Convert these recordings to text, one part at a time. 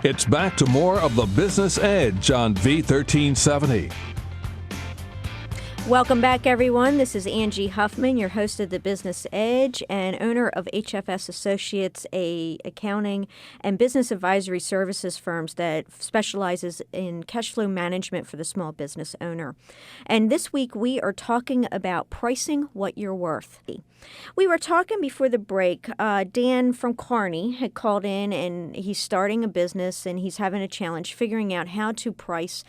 It's back to more of the Business Edge on V1370. Welcome back, everyone. This is Angie Huffman, your host of the Business Edge and owner of HFS Associates, a accounting and business advisory services firms that specializes in cash flow management for the small business owner. And this week we are talking about pricing what you're worth. We were talking before the break. Dan from Kearney had called in, and he's starting a business, and he's having a challenge figuring out how to price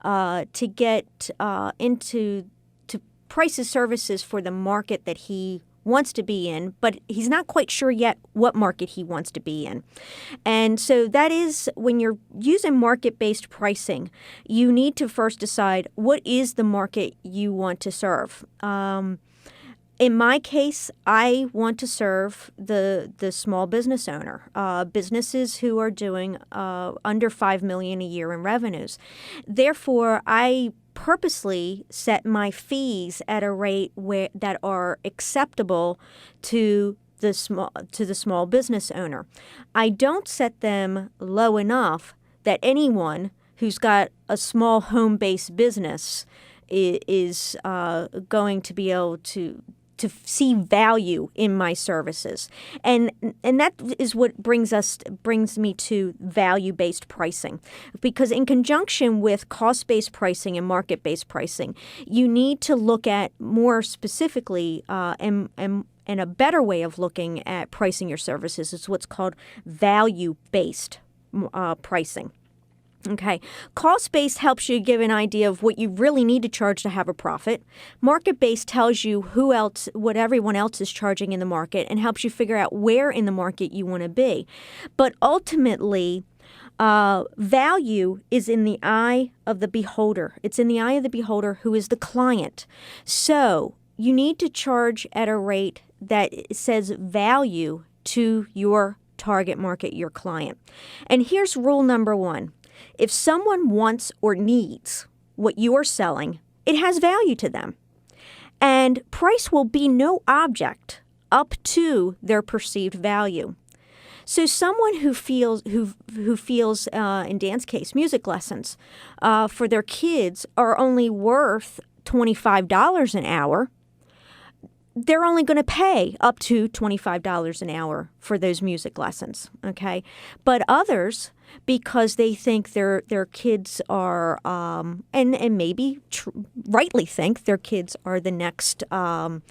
to get into price his services for the market that he wants to be in, but he's not quite sure yet what market he wants to be in. And so that is, when you're using market-based pricing, you need to first decide what is the market you want to serve. In my case, I want to serve the small business owner, businesses who are doing under $5 million a year in revenues. Therefore, I purposely set my fees at a rate that are acceptable to the small business owner. I don't set them low enough that anyone who's got a small home-based business is going to be able to see value in my services. And that is what brings me to value-based pricing. Because in conjunction with cost-based pricing and market-based pricing, you need to look at more specifically and a better way of looking at pricing your services is what's called value-based pricing. Okay. Cost-based helps you give an idea of what you really need to charge to have a profit. Market-based tells you what everyone else is charging in the market and helps you figure out where in the market you want to be. But ultimately, value is in the eye of the beholder. It's in the eye of the beholder who is the client. So you need to charge at a rate that says value to your target market, your client. And here's rule number one. If someone wants or needs what you are selling, it has value to them. And price will be no object up to their perceived value. So someone who feels, in Dan's case, music lessons for their kids are only worth $25 an hour, they're only going to pay up to $25 an hour for those music lessons, okay? But others, because they think their kids are, and maybe rightly think their kids are the next, top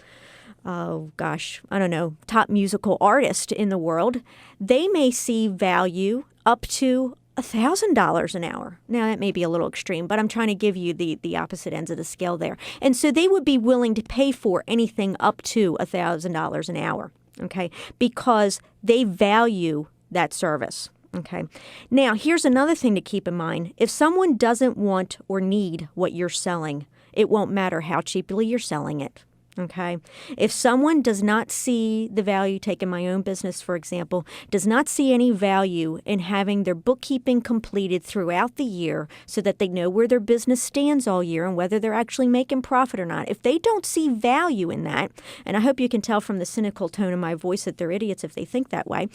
musical artist in the world, they may see value up to $1,000 an hour. Now, that may be a little extreme, but I'm trying to give you the opposite ends of the scale there. And so they would be willing to pay for anything up to $1,000 an hour, okay, because they value that service, okay? Now, here's another thing to keep in mind. If someone doesn't want or need what you're selling, it won't matter how cheaply you're selling it. Okay. If someone does not see the value, take in my own business, for example, does not see any value in having their bookkeeping completed throughout the year so that they know where their business stands all year and whether they're actually making profit or not, if they don't see value in that, and I hope you can tell from the cynical tone of my voice that they're idiots if they think that way,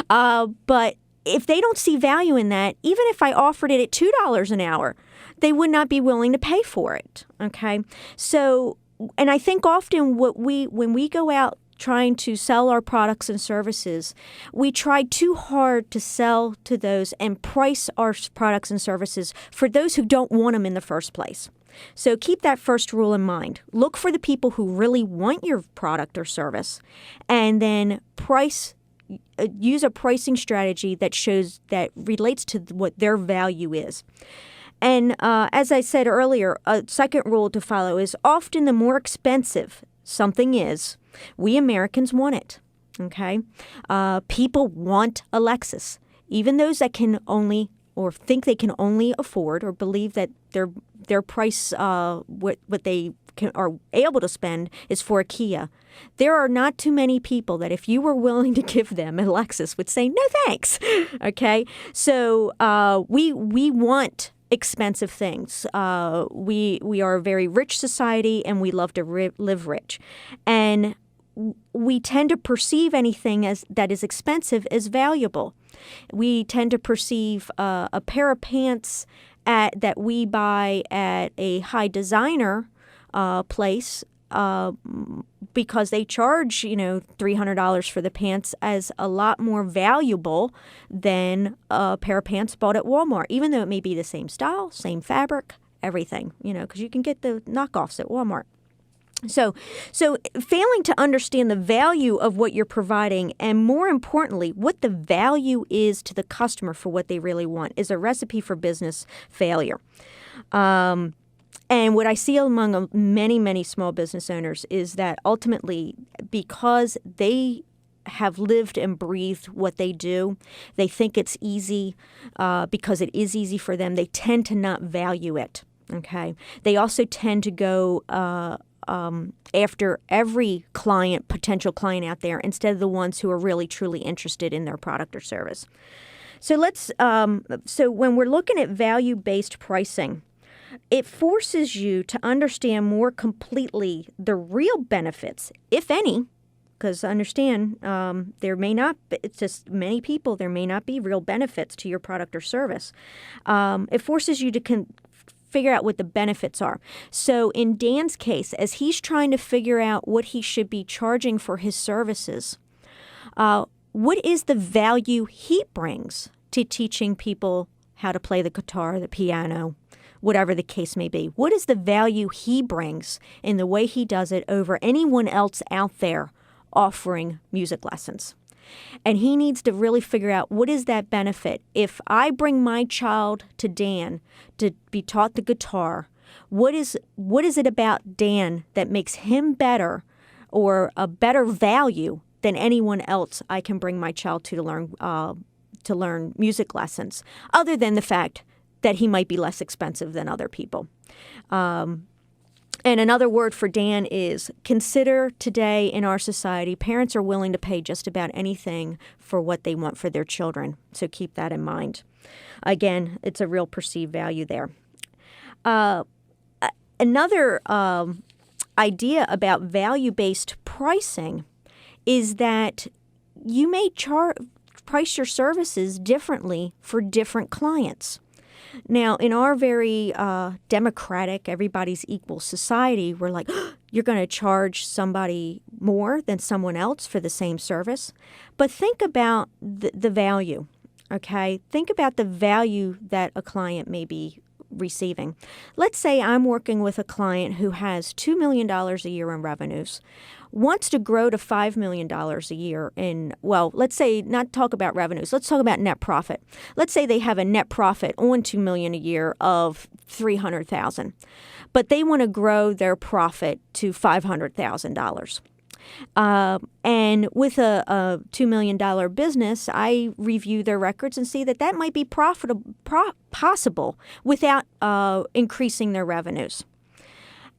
but if they don't see value in that, even if I offered it at $2 an hour, they would not be willing to pay for it. Okay. So, and I think often when we go out trying to sell our products and services, we try too hard to sell to those and price our products and services for those who don't want them in the first place. So keep that first rule in mind. Look for the people who really want your product or service, and then use a pricing strategy that relates to what their value is. And as I said earlier, a second rule to follow is often the more expensive something is, we Americans want it, okay? People want a Lexus. Even those that can only or think they can only afford or believe that their price, what they are able to spend is for a Kia. There are not too many people that if you were willing to give them a Lexus would say, no thanks, okay? So we want expensive things. We are a very rich society, and we love to live rich. And we tend to perceive anything as that is expensive as valuable. We tend to perceive a pair of pants that we buy at a high designer place because they charge, $300 for the pants as a lot more valuable than a pair of pants bought at Walmart, even though it may be the same style, same fabric, everything, because you can get the knockoffs at Walmart. So failing to understand the value of what you're providing, and more importantly, what the value is to the customer for what they really want, is a recipe for business failure. And what I see among many, many small business owners is that ultimately, because they have lived and breathed what they do, they think it's easy because it is easy for them. They tend to not value it. Okay. They also tend to go after every potential client out there, instead of the ones who are really truly interested in their product or service. So so when we're looking at value-based pricing, it forces you to understand more completely the real benefits, if any, because understand there may not be, it's just many people, there may not be real benefits to your product or service. It forces you to figure out what the benefits are. So in Dan's case, as he's trying to figure out what he should be charging for his services, what is the value he brings to teaching people how to play the guitar, the piano, whatever the case may be? What is the value he brings in the way he does it over anyone else out there offering music lessons? And he needs to really figure out, what is that benefit? If I bring my child to Dan to be taught the guitar, what is it about Dan that makes him better, or a better value than anyone else I can bring my child to learn music lessons, other than the fact that he might be less expensive than other people? And another word for Dan is, consider today in our society, parents are willing to pay just about anything for what they want for their children. So keep that in mind. Again, it's a real perceived value there. Another idea about value-based pricing is that you may price your services differently for different clients. Now, in our very democratic, everybody's equal society, we're like, you're going to charge somebody more than someone else for the same service. But think about the value, okay? Think about the value that a client may be receiving. Let's say I'm working with a client who has $2 million a year in revenues, wants to grow to $5 million a year in, well, let's say, not talk about revenues, let's talk about net profit. Let's say they have a net profit on $2 million a year of $300,000, but they want to grow their profit to $500,000. And with a $2 million business, I review their records and see that might be possible without increasing their revenues.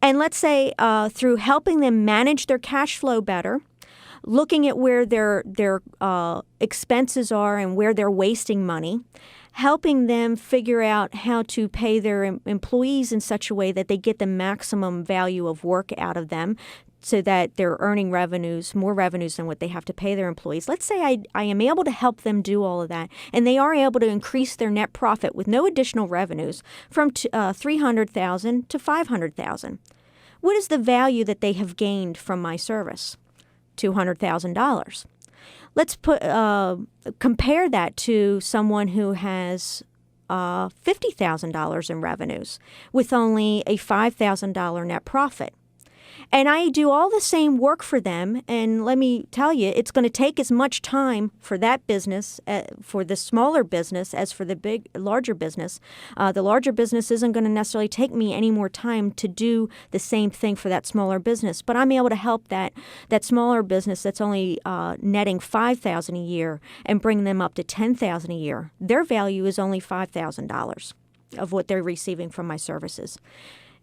And let's say through helping them manage their cash flow better, looking at where their expenses are and where they're wasting money, helping them figure out how to pay their employees in such a way that they get the maximum value of work out of them, so that they're earning more revenues than what they have to pay their employees. Let's say I am able to help them do all of that, and they are able to increase their net profit with no additional revenues from $300,000 to $500,000. What is the value that they have gained from my service? $200,000. Let's compare that to someone who has $50,000 in revenues with only a $5,000 net profit. And I do all the same work for them, and let me tell you, it's going to take as much time for that business, for the smaller business, as for the larger business. The larger business isn't going to necessarily take me any more time to do the same thing for that smaller business, but I'm able to help that smaller business that's only netting $5,000 a year and bring them up to $10,000 a year. Their value is only $5,000 of what they're receiving from my services.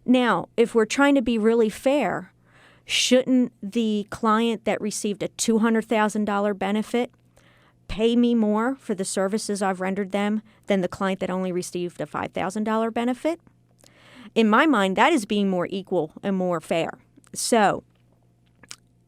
Now, if we're trying to be really fair, shouldn't the client that received a $200,000 benefit pay me more for the services I've rendered them than the client that only received a $5,000 benefit? In my mind, that is being more equal and more fair. So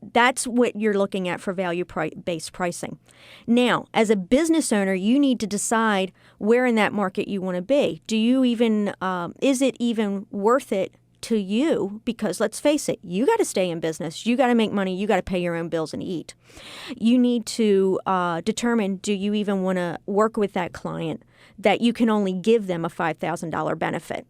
That's what you're looking at for value-based pricing. Now, as a business owner, you need to decide where in that market you want to be. Do you even, is it even worth it to you? Because let's face it, you got to stay in business. You got to make money. You got to pay your own bills and eat. You need to determine, do you even want to work with that client that you can only give them a $5,000 benefit?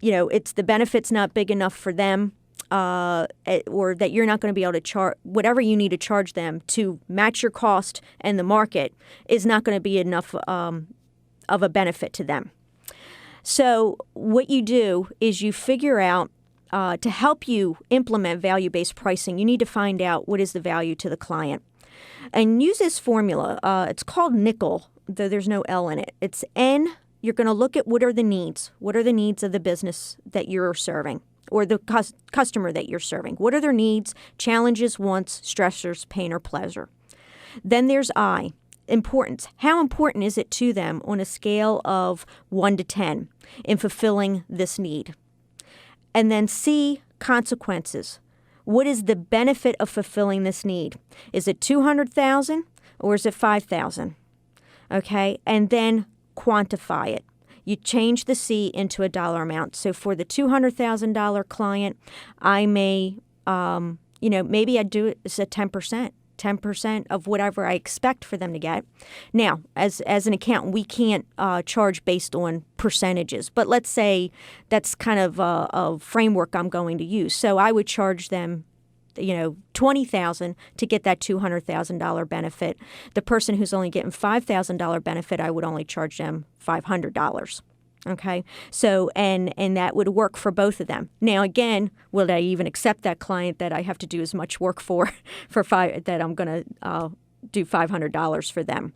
It's the benefit's not big enough for them. Or that you're not going to be able to charge whatever you need to charge them to match your cost and the market is not going to be enough of a benefit to them. So what you do is you figure out to help you implement value-based pricing, you need to find out what is the value to the client. And use this formula. It's called nickel, though there's no L in it. It's N. You're going to look at what are the needs. What are the needs of the business that you're serving? Or the customer that you're serving. What are their needs, challenges, wants, stressors, pain, or pleasure? Then there's I, importance. How important is it to them on a scale of 1 to 10 in fulfilling this need? And then C, consequences. What is the benefit of fulfilling this need? Is it $200,000 or is it $5,000? Okay, and then quantify it. You change the C into a dollar amount. So for the $200,000 client, I may, maybe I'd do it as a 10% of whatever I expect for them to get. Now, as an accountant, we can't charge based on percentages, but let's say that's kind of a framework I'm going to use. So I would charge them $20,000 to get that $200,000 benefit. The person who's only getting $5,000 benefit, I would only charge them $500. Okay, so and that would work for both of them. Now again, will I even accept that client that I have to do as much work for that I'm going to do $500 for them?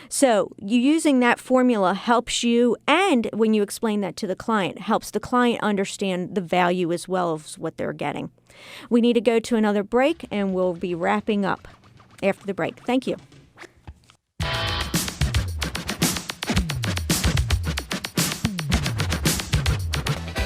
So you using that formula helps you, and when you explain that to the client, helps the client understand the value as well as what they're getting. We need to go to another break, and we'll be wrapping up after the break. Thank you.